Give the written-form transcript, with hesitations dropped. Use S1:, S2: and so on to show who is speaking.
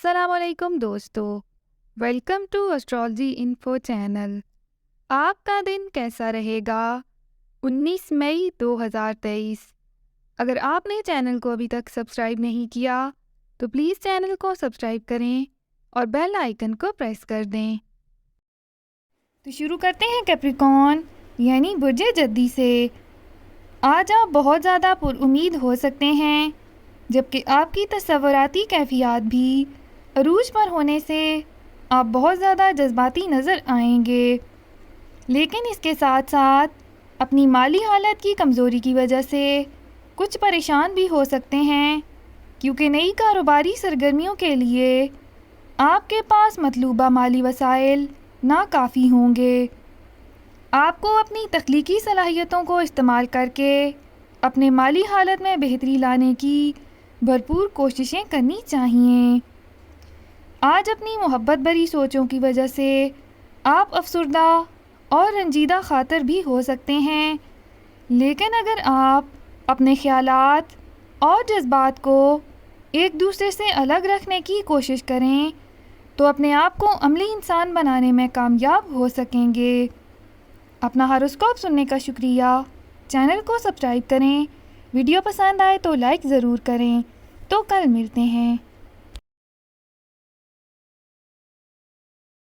S1: السلام علیکم دوستو، welcome to astrology info channel. آپ کا دن کیسا رہے گا؟ 19 مئی 2023۔ اگر آپ نے چینل کو ابھی تک سبسکرائب نہیں کیا تو پلیز چینل کو سبسکرائب کریں اور بیل آئیکن کو پریس کر دیں۔ تو شروع کرتے ہیں کیپریکون یعنی برج جدی سے۔ آج آپ بہت زیادہ پر امید ہو سکتے ہیں، جبکہ آپ کی تصوراتی کیفیات بھی عروج پر ہونے سے آپ بہت زیادہ جذباتی نظر آئیں گے، لیکن اس کے ساتھ ساتھ اپنی مالی حالت کی کمزوری کی وجہ سے کچھ پریشان بھی ہو سکتے ہیں، کیونکہ نئی کاروباری سرگرمیوں کے لیے آپ کے پاس مطلوبہ مالی وسائل ناکافی ہوں گے۔ آپ کو اپنی تخلیقی صلاحیتوں کو استعمال کر کے اپنے مالی حالت میں بہتری لانے کی بھرپور کوششیں کرنی چاہیے۔ آج اپنی محبت بھری سوچوں کی وجہ سے آپ افسردہ اور رنجیدہ خاطر بھی ہو سکتے ہیں، لیکن اگر آپ اپنے خیالات اور جذبات کو ایک دوسرے سے الگ رکھنے کی کوشش کریں تو اپنے آپ کو عملی انسان بنانے میں کامیاب ہو سکیں گے۔ اپنا ہاروسکوپ سننے کا شکریہ۔ چینل کو سبسکرائب کریں، ویڈیو پسند آئے تو لائک ضرور کریں۔ تو کل ملتے ہیں۔